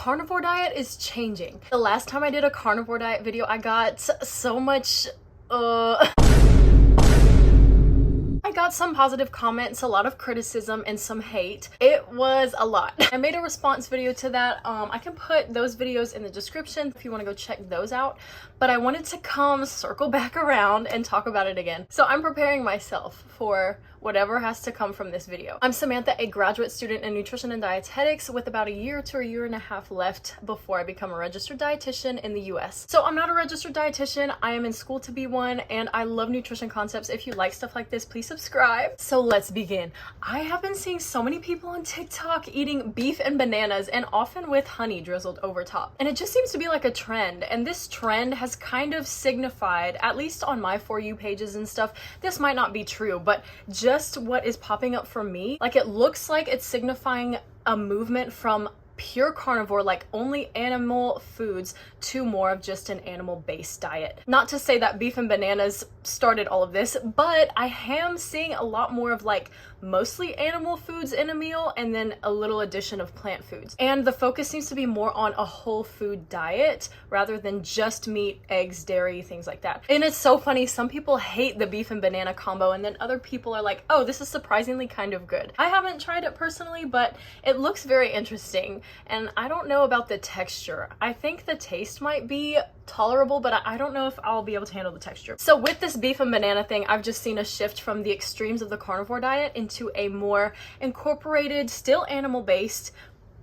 carnivore diet is changing. The last time I did a carnivore diet video, I got so much I got some positive comments, a lot of criticism, and some hate. It was a lot. I made a response video to that. I can put those videos in the description if you want to go check those out. But I wanted to circle back around and talk about it again. So I'm preparing myself for whatever has to come from this video. I'm Samantha, a graduate student in nutrition and dietetics with about a year to a year and a half left before I become a registered dietitian in the US. So I'm not a registered dietitian, I am in school to be one, and I love nutrition concepts. If you like stuff like this, please subscribe. So let's begin. I have been seeing so many people on TikTok eating beef and bananas, and often with honey drizzled over top. And it just seems to be like a trend, and this trend has kind of signified, at least on my For You pages and stuff, this might not be true, but just what is popping up for me, like it looks like it's signifying a movement from pure carnivore, like only animal foods, to more of just an animal-based diet. Not to say that beef and bananas started all of this, but I am seeing a lot more of like mostly animal foods in a meal and then a little addition of plant foods. And the focus seems to be more on a whole food diet rather than just meat, eggs, dairy, things like that. And it's so funny, some people hate the beef and banana combo, and then other people are like, oh, this is surprisingly kind of good. I haven't tried it personally, but it looks very interesting. And I don't know about the texture. I think the taste might be tolerable, but I don't know if I'll be able to handle the texture. So with this beef and banana thing, I've just seen a shift from the extremes of the carnivore diet into a more incorporated, still animal-based,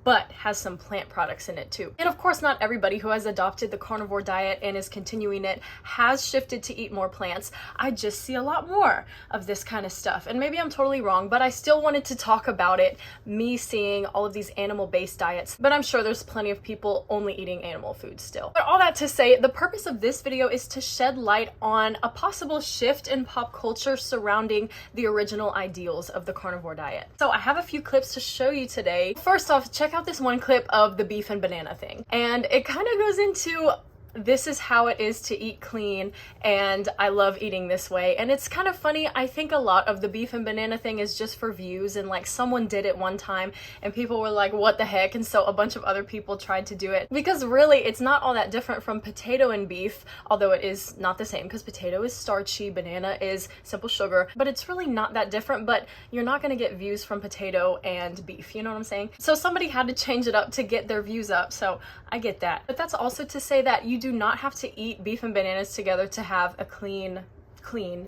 but has some plant products in it too. And of course, not everybody who has adopted the carnivore diet and is continuing it has shifted to eat more plants. I just see a lot more of this kind of stuff. And maybe I'm totally wrong, but I still wanted to talk about it, me seeing all of these animal-based diets. But I'm sure there's plenty of people only eating animal food still. But all that to say, the purpose of this video is to shed light on a possible shift in pop culture surrounding the original ideals of the carnivore diet. So I have a few clips to show you today. First off, check out this one clip of the beef and banana thing, and it kind of goes into this is how it is to eat clean, and I love eating this way. And it's kind of funny, I think a lot of the beef and banana thing is just for views, and like someone did it one time and people were like, what the heck? And so a bunch of other people tried to do it, because really it's not all that different from potato and beef, although it is not the same because potato is starchy, banana is simple sugar, but it's really not that different. But you're not going to get views from potato and beef, you know what I'm saying? So somebody had to change it up to get their views up, so I get that. But that's also to say that you do not have to eat beef and bananas together to have a clean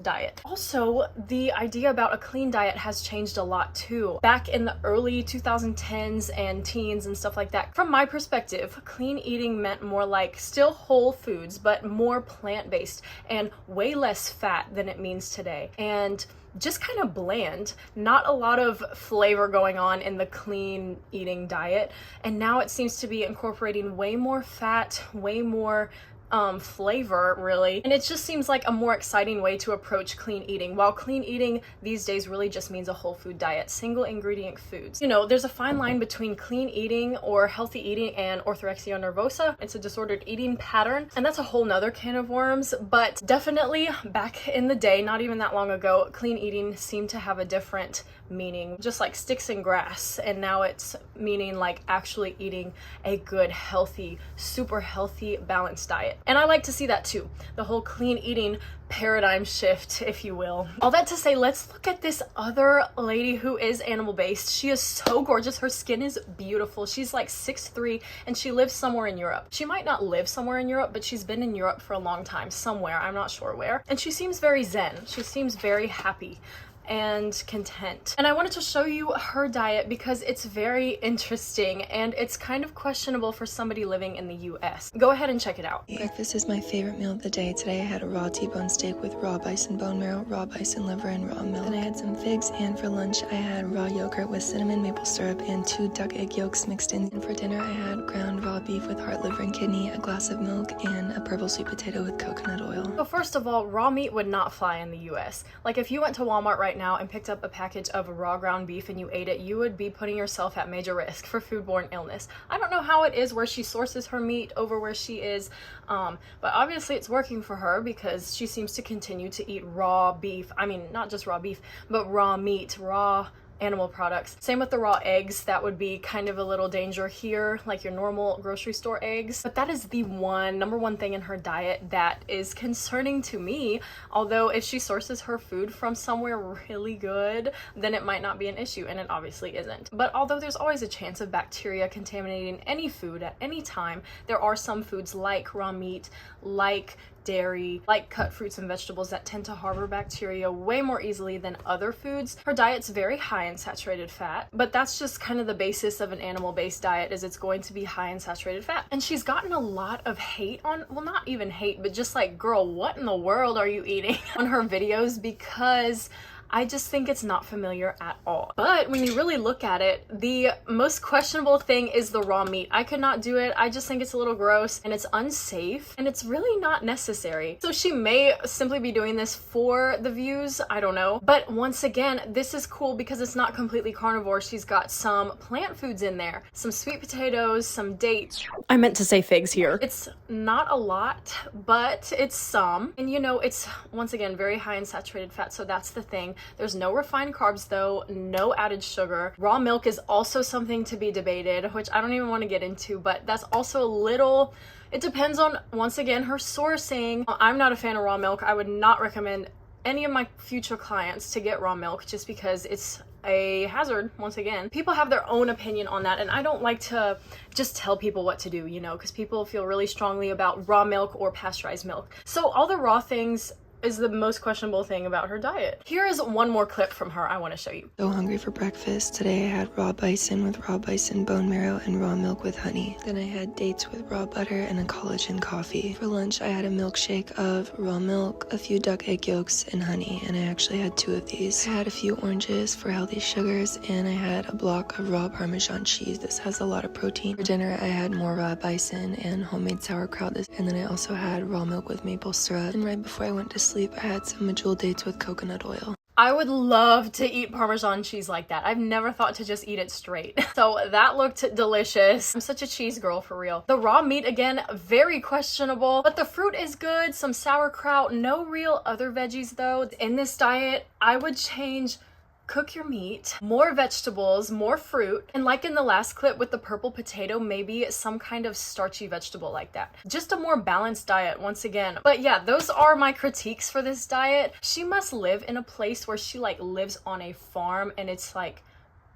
diet. Also, the idea about a clean diet has changed a lot too. Back in the early 2010s and teens and stuff like that, from my perspective, clean eating meant more like still whole foods, but more plant-based and way less fat than it means today. And just kind of bland, not a lot of flavor going on in the clean eating diet. And now it seems to be incorporating way more fat, way more flavor, really. And it just seems like a more exciting way to approach clean eating, while clean eating these days really just means a whole food diet, single ingredient foods. You know, there's a fine line between clean eating or healthy eating and orthorexia nervosa. It's a disordered eating pattern, and that's a whole nother can of worms. But definitely back in the day, not even that long ago, clean eating seemed to have a different meaning, just like sticks and grass, and now it's meaning like actually eating a good, healthy, super healthy, balanced diet. And I like to see that too, the whole clean eating paradigm shift, if you will. All that to say, let's look at this other lady who is animal-based. She is so gorgeous. Her skin is beautiful. She's like 6'3", and she lives somewhere in Europe. She might not live somewhere in Europe, but she's been in Europe for a long time, somewhere, I'm not sure where. And she seems very zen. She seems very happy and content. And I wanted to show you her diet because it's very interesting and it's kind of questionable for somebody living in the US. Go ahead and check it out. Breakfast is my favorite meal of the day. Today I had a raw T-bone steak with raw bison bone marrow, raw bison liver, and raw milk. Then I had some figs, and for lunch I had raw yogurt with cinnamon, maple syrup, and 2 duck egg yolks mixed in. And for dinner I had ground raw beef with heart, liver, and kidney, a glass of milk, and a purple sweet potato with coconut oil. So first of all, raw meat would not fly in the US. Like if you went to Walmart right now and picked up a package of raw ground beef and you ate it, you would be putting yourself at major risk for foodborne illness. I don't know how it is where she sources her meat over where she is, but obviously it's working for her because she seems to continue to eat raw beef. I mean, not just raw beef, but raw meat, raw animal products. Same with the raw eggs. That would be kind of a little danger here, like your normal grocery store eggs. But that is the number one thing in her diet that is concerning to me. Although if she sources her food from somewhere really good, then it might not be an issue, and it obviously isn't. But although there's always a chance of bacteria contaminating any food at any time, there are some foods like raw meat, like dairy, like cut fruits and vegetables that tend to harbor bacteria way more easily than other foods. Her diet's very high in saturated fat, but that's just kind of the basis of an animal-based diet, is it's going to be high in saturated fat. And she's gotten a lot of hate on, well, not even hate, but just like, girl, what in the world are you eating on her videos, because I just think it's not familiar at all. But when you really look at it, the most questionable thing is the raw meat. I could not do it. I just think it's a little gross and it's unsafe and it's really not necessary. So she may simply be doing this for the views. I don't know. But once again, this is cool because it's not completely carnivore. She's got some plant foods in there, some sweet potatoes, some dates. I meant to say figs here. It's not a lot, but it's some. And you know, it's once again very high in saturated fat. So that's the thing. There's no refined carbs though, no added sugar. Raw milk is also something to be debated, which I don't even want to get into, but that's also a little, it depends on, once again, her sourcing. I'm not a fan of raw milk. I would not recommend any of my future clients to get raw milk just because it's a hazard. Once again, people have their own opinion on that, and I don't like to just tell people what to do, you know, because people feel really strongly about raw milk or pasteurized milk. So all the raw things is the most questionable thing about her diet. Here is one more clip from her I want to show you. So hungry for breakfast. Today I had raw bison with raw bison bone marrow and raw milk with honey. Then I had dates with raw butter and a collagen coffee. For lunch I had a milkshake of raw milk, a few duck egg yolks, and honey, and I actually had 2 of these. I had a few oranges for healthy sugars, and I had a block of raw Parmesan cheese. This has a lot of protein. For dinner I had more raw bison and homemade sauerkraut, and then I also had raw milk with maple syrup. And right before I went to sleep I had some medjool dates with coconut oil. I would love to eat Parmesan cheese like that. I've never thought to just eat it straight. So that looked delicious. I'm such a cheese girl for real. The raw meat, again, very questionable, but the fruit is good. Some sauerkraut, no real other veggies though. In this diet, I would change cook your meat, more vegetables, more fruit, and like in the last clip with the purple potato, maybe some kind of starchy vegetable like that. Just a more balanced diet once again. But yeah, those are my critiques for this diet. She must live in a place where she like lives on a farm and it's like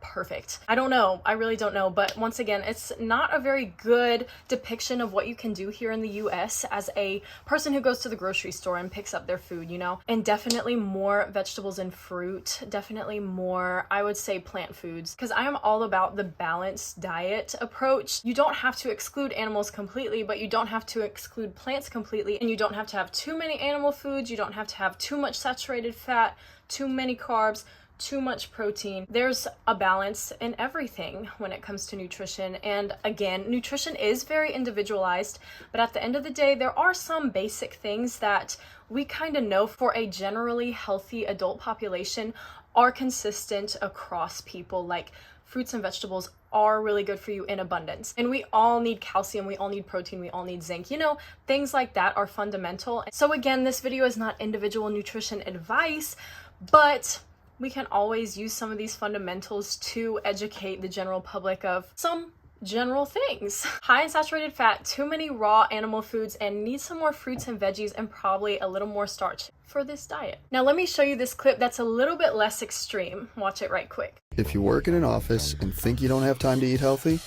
perfect. I don't know. I really don't know. But once again, it's not a very good depiction of what you can do here in the US as a person who goes to the grocery store and picks up their food, you know? And definitely more vegetables and fruit. Definitely more, I would say, plant foods. Because I am all about the balanced diet approach. You don't have to exclude animals completely, but you don't have to exclude plants completely. And you don't have to have too many animal foods. You don't have to have too much saturated fat, too many carbs, too much protein. There's a balance in everything when it comes to nutrition. And again, nutrition is very individualized, but at the end of the day, there are some basic things that we kind of know for a generally healthy adult population are consistent across people. Like fruits and vegetables are really good for you in abundance. And we all need calcium, we all need protein, we all need zinc. You know, things like that are fundamental. So again, this video is not individual nutrition advice, but we can always use some of these fundamentals to educate the general public of some general things. High in saturated fat, too many raw animal foods, and need some more fruits and veggies and probably a little more starch for this diet. Now let me show you this clip that's a little bit less extreme. Watch it right quick. If you work in an office and think you don't have time to eat healthy,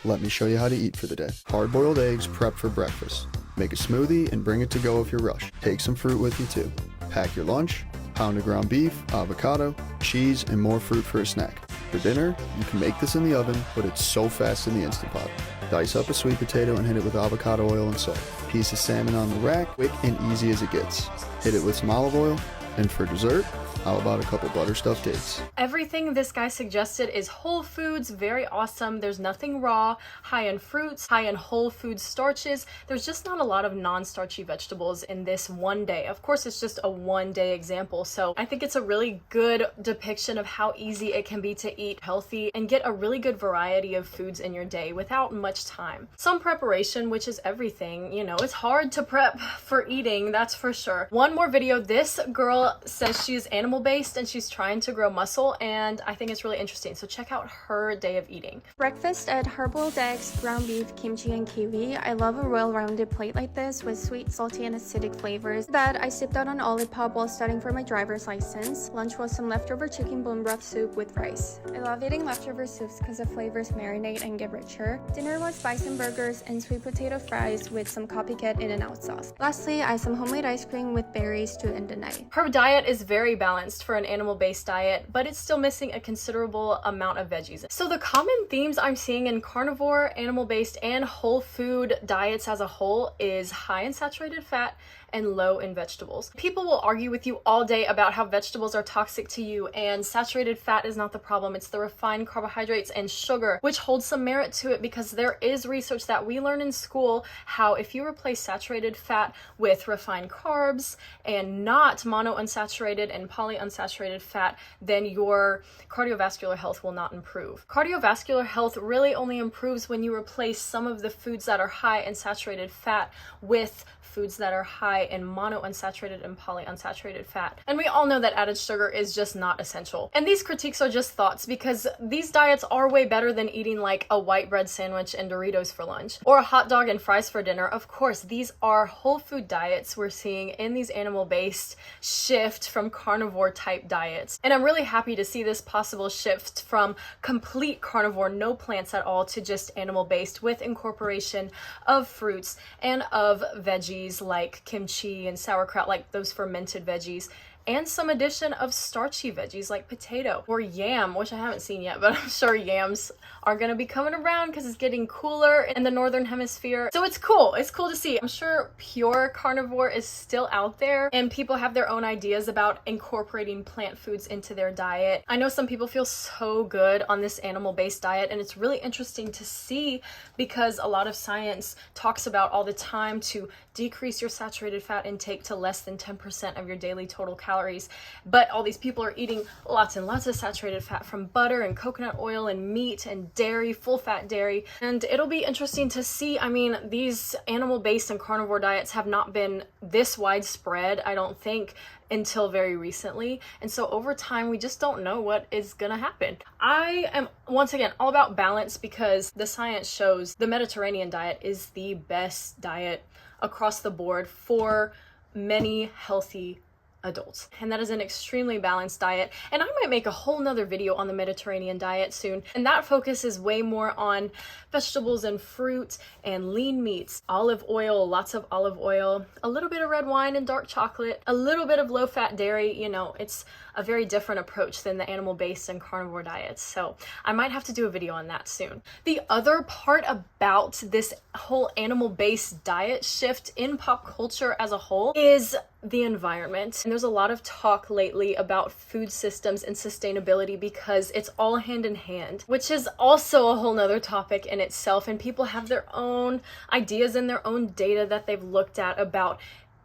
let me show you how to eat for the day. Hard-boiled eggs prepped for breakfast. Make a smoothie and bring it to go if you rush. Take some fruit with you too. Pack your lunch, pound of ground beef, avocado, cheese, and more fruit for a snack. For dinner, you can make this in the oven, but it's so fast in the Instant Pot. Dice up a sweet potato and hit it with avocado oil and salt. Piece of salmon on the rack, quick and easy as it gets. Hit it with some olive oil, and for dessert, how about a couple butter stuffed dates? Everything this guy suggested is whole foods, very awesome. There's nothing raw, high in fruits, high in whole food starches. There's just not a lot of non-starchy vegetables in this one day. Of course, it's just a one-day example. So I think it's a really good depiction of how easy it can be to eat healthy and get a really good variety of foods in your day without much time. Some preparation, which is everything. You know, it's hard to prep for eating, that's for sure. One more video. This girl girl says she's animal-based and she's trying to grow muscle, and I think it's really interesting. So check out her day of eating. Breakfast at hard-boiled eggs, ground beef, kimchi, and kiwi. I love a well-rounded plate like this with sweet, salty, and acidic flavors. That I sipped out on Olipop while studying for my driver's license. Lunch was some leftover chicken bone broth soup with rice. I love eating leftover soups because the flavors marinate and get richer. Dinner was bison burgers and sweet potato fries with some copycat In-N-Out sauce. Lastly, I had some homemade ice cream with berries to end the night. Her diet is very balanced for an animal-based diet, but it's still missing a considerable amount of veggies. So the common themes I'm seeing in carnivore, animal-based, and whole food diets as a whole is high in saturated fat and low in vegetables. People will argue with you all day about how vegetables are toxic to you and saturated fat is not the problem. It's the refined carbohydrates and sugar, which holds some merit to it because there is research that we learn in school how if you replace saturated fat with refined carbs and not monounsaturated and polyunsaturated fat, then your cardiovascular health will not improve. Cardiovascular health really only improves when you replace some of the foods that are high in saturated fat with foods that are high in monounsaturated and polyunsaturated fat. And we all know that added sugar is just not essential. And these critiques are just thoughts because these diets are way better than eating like a white bread sandwich and Doritos for lunch or a hot dog and fries for dinner. Of course, these are whole food diets we're seeing in these animal-based shift from carnivore type diets. And I'm really happy to see this possible shift from complete carnivore, no plants at all, to just animal-based with incorporation of fruits and of veggies like kimchi and sauerkraut, like those fermented veggies, and some addition of starchy veggies like potato or yam, which I haven't seen yet, but I'm sure yams are going to be coming around because it's getting cooler in the northern hemisphere. So it's cool. It's cool to see. I'm sure pure carnivore is still out there and people have their own ideas about incorporating plant foods into their diet. I know some people feel so good on this animal-based diet, and it's really interesting to see because a lot of science talks about all the time to decrease your saturated fat intake to less than 10% of your daily total calories. But all these people are eating lots and lots of saturated fat from butter and coconut oil and meat and dairy, full fat dairy. And it'll be interesting to see. I mean, these animal-based and carnivore diets have not been this widespread, I don't think, until very recently. And so over time, we just don't know what is gonna happen. I am, once again, all about balance because the science shows the Mediterranean diet is the best diet across the board for many healthy adults. And that is an extremely balanced diet. And I might make a whole nother video on the Mediterranean diet soon. And that focuses way more on vegetables and fruit and lean meats, olive oil, lots of olive oil, a little bit of red wine and dark chocolate, a little bit of low fat dairy. You know, it's a very different approach than the animal-based and carnivore diets. So I might have to do a video on that soon. The other part about this whole animal-based diet shift in pop culture as a whole is the environment. And there's a lot of talk lately about food systems and sustainability because it's all hand in hand, which is also a whole nother topic in itself. And people have their own ideas and their own data that they've looked at about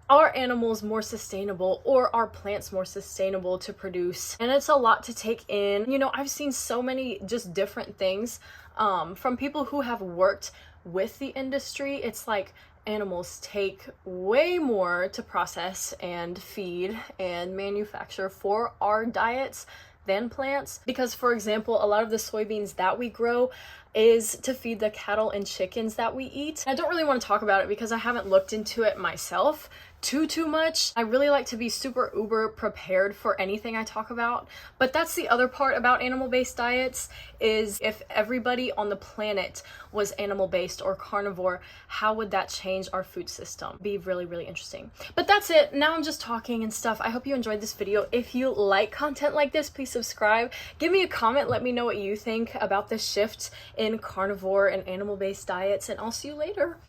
are animals more sustainable or are plants more sustainable to produce? And it's a lot to take in. You know, I've seen so many just different things from people who have worked with the industry. It's like animals take way more to process and feed and manufacture for our diets than plants. Because, for example, a lot of the soybeans that we grow is to feed the cattle and chickens that we eat. I don't really want to talk about it because I haven't looked into it myself too much. I really like to be super uber prepared for anything I talk about. But that's the other part about animal-based diets is if everybody on the planet was animal-based or carnivore, how would that change our food system? Be really, really interesting. But that's it. Now I'm just talking and stuff. I hope you enjoyed this video. If you like content like this, please subscribe. Give me a comment. Let me know what you think about the shift in carnivore and animal-based diets, and I'll see you later.